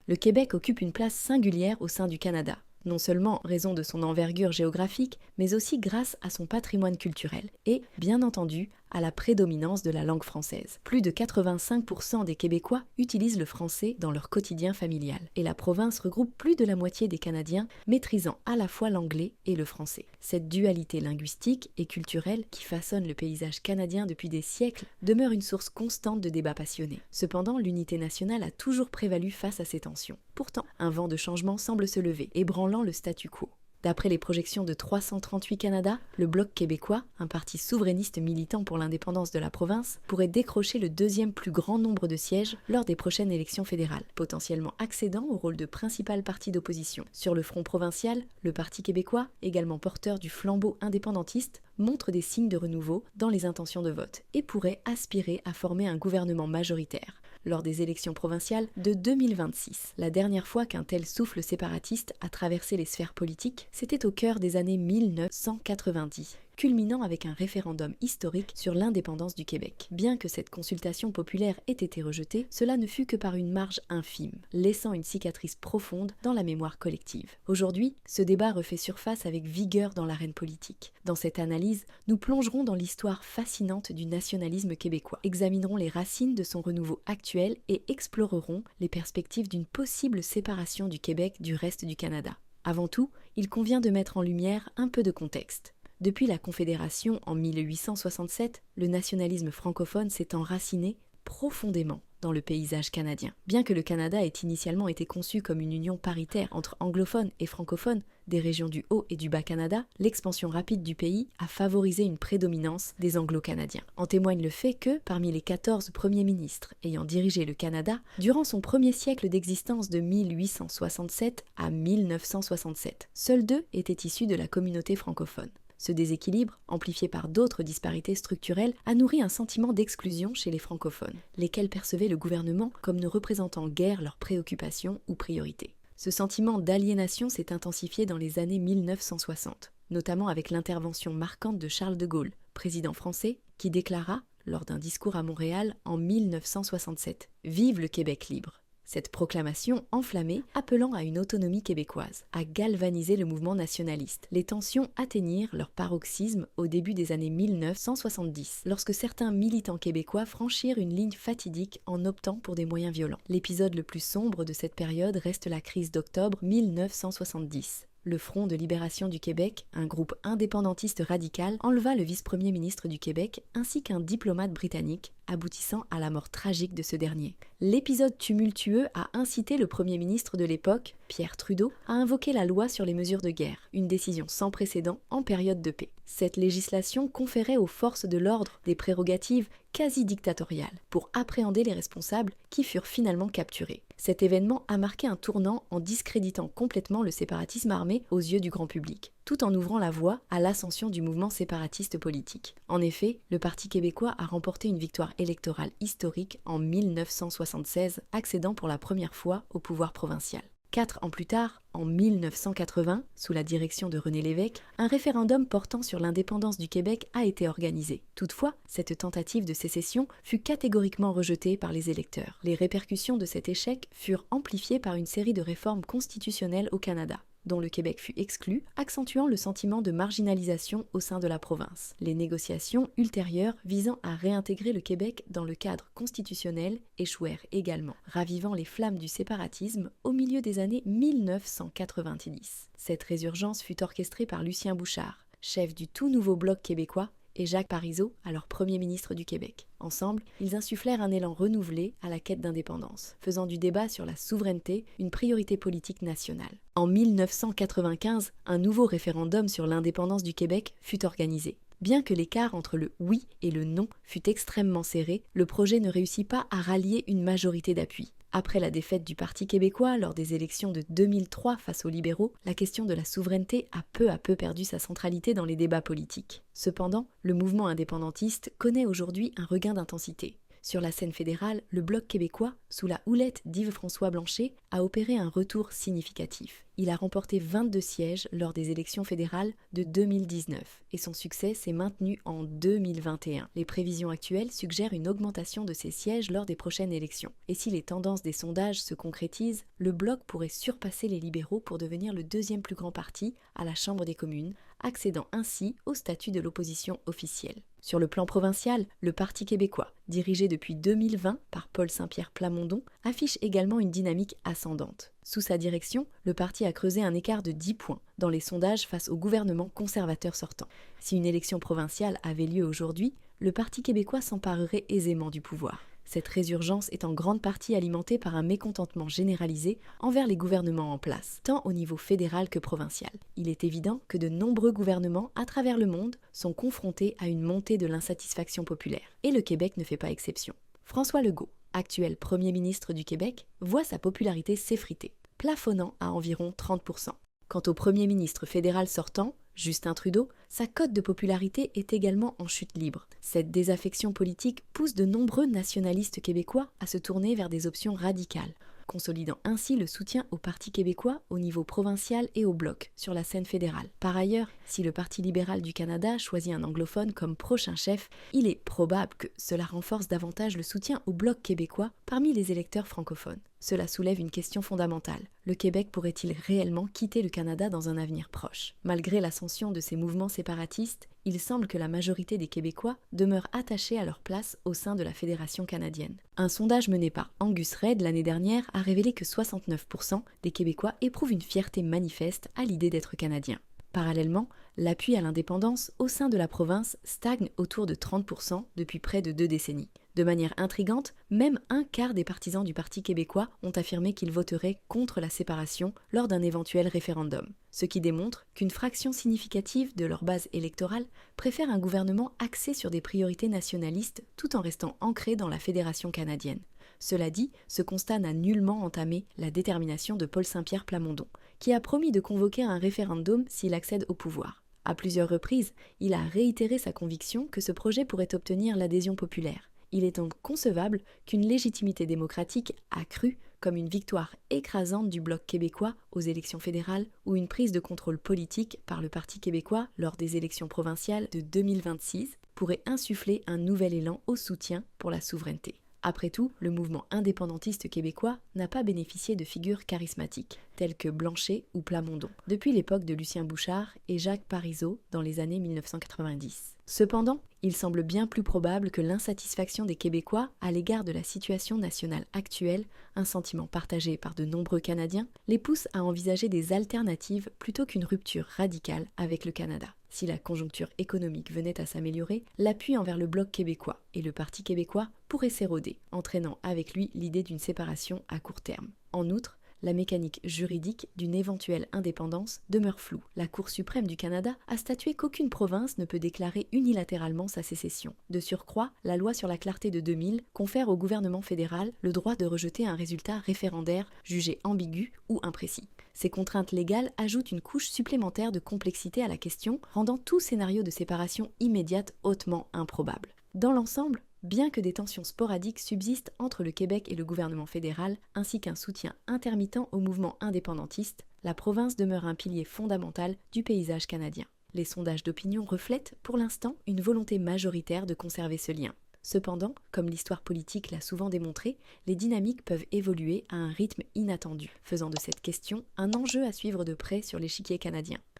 le Québec occupe une place singulière au sein du Canada, non seulement en raison de son envergure géographique, mais aussi grâce à son patrimoine culturel et, bien entendu, à la prédominance de la langue française. Plus de 85% des Québécois utilisent le français dans leur quotidien familial, et la province regroupe plus de la moitié des Canadiens maîtrisant à la fois l'anglais et le français. Cette dualité linguistique et culturelle qui façonne le paysage canadien depuis des siècles demeure une source constante de débats passionnés. Cependant, l'unité nationale a toujours prévalu face à ces tensions. Pourtant, un vent de changement semble se lever, ébranlant le statu quo. D'après les projections de 338 Canada, le Bloc québécois, un parti souverainiste militant pour l'indépendance de la province, pourrait décrocher le deuxième plus grand nombre de sièges lors des prochaines élections fédérales, potentiellement accédant au rôle de principal parti d'opposition. Sur le front provincial, le Parti québécois, également porteur du flambeau indépendantiste, montre des signes de renouveau dans les intentions de vote et pourrait aspirer à former un gouvernement majoritaire lors des élections provinciales de 2026. La dernière fois qu'un tel souffle séparatiste a traversé les sphères politiques, c'était au cœur des années 1990, culminant avec un référendum historique sur l'indépendance du Québec. Bien que cette consultation populaire ait été rejetée, cela ne fut que par une marge infime, laissant une cicatrice profonde dans la mémoire collective. Aujourd'hui, ce débat refait surface avec vigueur dans l'arène politique. Dans cette analyse, nous plongerons dans l'histoire fascinante du nationalisme québécois, examinerons les racines de son renouveau actuel et explorerons les perspectives d'une possible séparation du Québec du reste du Canada. Avant tout, il convient de mettre en lumière un peu de contexte. Depuis la Confédération en 1867, le nationalisme francophone s'est enraciné profondément dans le paysage canadien. Bien que le Canada ait initialement été conçu comme une union paritaire entre anglophones et francophones des régions du Haut et du Bas-Canada, l'expansion rapide du pays a favorisé une prédominance des Anglo-Canadiens. En témoigne le fait que, parmi les 14 premiers ministres ayant dirigé le Canada, durant son premier siècle d'existence de 1867 à 1967, seuls 2 étaient issus de la communauté francophone. Ce déséquilibre, amplifié par d'autres disparités structurelles, a nourri un sentiment d'exclusion chez les francophones, lesquels percevaient le gouvernement comme ne représentant guère leurs préoccupations ou priorités. Ce sentiment d'aliénation s'est intensifié dans les années 1960, notamment avec l'intervention marquante de Charles de Gaulle, président français, qui déclara, lors d'un discours à Montréal en 1967, « Vive le Québec libre ». Cette proclamation enflammée, appelant à une autonomie québécoise, a galvanisé le mouvement nationaliste. Les tensions atteignirent leur paroxysme au début des années 1970, lorsque certains militants québécois franchirent une ligne fatidique en optant pour des moyens violents. L'épisode le plus sombre de cette période reste la crise d'octobre 1970. Le Front de libération du Québec, un groupe indépendantiste radical, enleva le vice-premier ministre du Québec ainsi qu'un diplomate britannique, aboutissant à la mort tragique de ce dernier. L'épisode tumultueux a incité le premier ministre de l'époque, Pierre Trudeau, à invoquer la loi sur les mesures de guerre, une décision sans précédent en période de paix. Cette législation conférait aux forces de l'ordre des prérogatives quasi dictatoriales pour appréhender les responsables qui furent finalement capturés. Cet événement a marqué un tournant en discréditant complètement le séparatisme armé aux yeux du grand public, tout en ouvrant la voie à l'ascension du mouvement séparatiste politique. En effet, le Parti québécois a remporté une victoire électorale historique en 1976, accédant pour la première fois au pouvoir provincial. 4 ans plus tard, en 1980, sous la direction de René Lévesque, un référendum portant sur l'indépendance du Québec a été organisé. Toutefois, cette tentative de sécession fut catégoriquement rejetée par les électeurs. Les répercussions de cet échec furent amplifiées par une série de réformes constitutionnelles au Canada, dont le Québec fut exclu, accentuant le sentiment de marginalisation au sein de la province. Les négociations ultérieures visant à réintégrer le Québec dans le cadre constitutionnel échouèrent également, ravivant les flammes du séparatisme au milieu des années 1990. Cette résurgence fut orchestrée par Lucien Bouchard, chef du tout nouveau Bloc québécois, et Jacques Parizeau, alors Premier ministre du Québec. Ensemble, ils insufflèrent un élan renouvelé à la quête d'indépendance, faisant du débat sur la souveraineté une priorité politique nationale. En 1995, un nouveau référendum sur l'indépendance du Québec fut organisé. Bien que l'écart entre le oui et le non fût extrêmement serré, le projet ne réussit pas à rallier une majorité d'appui. Après la défaite du Parti québécois lors des élections de 2003 face aux libéraux, la question de la souveraineté a peu à peu perdu sa centralité dans les débats politiques. Cependant, le mouvement indépendantiste connaît aujourd'hui un regain d'intensité. Sur la scène fédérale, le Bloc québécois, sous la houlette d'Yves-François Blanchet, a opéré un retour significatif. Il a remporté 22 sièges lors des élections fédérales de 2019 et son succès s'est maintenu en 2021. Les prévisions actuelles suggèrent une augmentation de ces sièges lors des prochaines élections. Et si les tendances des sondages se concrétisent, le Bloc pourrait surpasser les libéraux pour devenir le deuxième plus grand parti à la Chambre des communes, accédant ainsi au statut de l'opposition officielle. Sur le plan provincial, le Parti québécois, dirigé depuis 2020 par Paul Saint-Pierre Plamondon, affiche également une dynamique ascendante. Sous sa direction, le parti a creusé un écart de 10 points dans les sondages face au gouvernement conservateur sortant. Si une élection provinciale avait lieu aujourd'hui, le Parti québécois s'emparerait aisément du pouvoir. Cette résurgence est en grande partie alimentée par un mécontentement généralisé envers les gouvernements en place, tant au niveau fédéral que provincial. Il est évident que de nombreux gouvernements à travers le monde sont confrontés à une montée de l'insatisfaction populaire, et le Québec ne fait pas exception. François Legault, actuel Premier ministre du Québec, voit sa popularité s'effriter, plafonnant à environ 30%. Quant au Premier ministre fédéral sortant, Justin Trudeau, sa cote de popularité est également en chute libre. Cette désaffection politique pousse de nombreux nationalistes québécois à se tourner vers des options radicales, consolidant ainsi le soutien au Parti québécois au niveau provincial et au Bloc sur la scène fédérale. Par ailleurs, si le Parti libéral du Canada choisit un anglophone comme prochain chef, il est probable que cela renforce davantage le soutien au Bloc québécois parmi les électeurs francophones. Cela soulève une question fondamentale. Le Québec pourrait-il réellement quitter le Canada dans un avenir proche? Malgré l'ascension de ces mouvements séparatistes, il semble que la majorité des Québécois demeurent attachés à leur place au sein de la Fédération canadienne. Un sondage mené par Angus Reid l'année dernière a révélé que 69% des Québécois éprouvent une fierté manifeste à l'idée d'être Canadiens. Parallèlement, l'appui à l'indépendance au sein de la province stagne autour de 30% depuis près de 2 décennies. De manière intrigante, même un quart des partisans du Parti québécois ont affirmé qu'ils voteraient contre la séparation lors d'un éventuel référendum, ce qui démontre qu'une fraction significative de leur base électorale préfère un gouvernement axé sur des priorités nationalistes tout en restant ancré dans la Fédération canadienne. Cela dit, ce constat n'a nullement entamé la détermination de Paul Saint-Pierre Plamondon, qui a promis de convoquer un référendum s'il accède au pouvoir. À plusieurs reprises, il a réitéré sa conviction que ce projet pourrait obtenir l'adhésion populaire. Il est donc concevable qu'une légitimité démocratique accrue, comme une victoire écrasante du Bloc québécois aux élections fédérales ou une prise de contrôle politique par le Parti québécois lors des élections provinciales de 2026, pourrait insuffler un nouvel élan au soutien pour la souveraineté. Après tout, le mouvement indépendantiste québécois n'a pas bénéficié de figures charismatiques, telles que Blanchet ou Plamondon, depuis l'époque de Lucien Bouchard et Jacques Parizeau dans les années 1990. Cependant, il semble bien plus probable que l'insatisfaction des Québécois à l'égard de la situation nationale actuelle, un sentiment partagé par de nombreux Canadiens, les pousse à envisager des alternatives plutôt qu'une rupture radicale avec le Canada. Si la conjoncture économique venait à s'améliorer, l'appui envers le Bloc québécois et le Parti québécois pourrait s'éroder, entraînant avec lui l'idée d'une séparation à court terme. En outre, la mécanique juridique d'une éventuelle indépendance demeure floue. La Cour suprême du Canada a statué qu'aucune province ne peut déclarer unilatéralement sa sécession. De surcroît, la loi sur la clarté de 2000 confère au gouvernement fédéral le droit de rejeter un résultat référendaire jugé ambigu ou imprécis. Ces contraintes légales ajoutent une couche supplémentaire de complexité à la question, rendant tout scénario de séparation immédiate hautement improbable. Dans l'ensemble, bien que des tensions sporadiques subsistent entre le Québec et le gouvernement fédéral, ainsi qu'un soutien intermittent au mouvement indépendantiste, la province demeure un pilier fondamental du paysage canadien. Les sondages d'opinion reflètent, pour l'instant, une volonté majoritaire de conserver ce lien. Cependant, comme l'histoire politique l'a souvent démontré, les dynamiques peuvent évoluer à un rythme inattendu, faisant de cette question un enjeu à suivre de près sur l'échiquier canadien.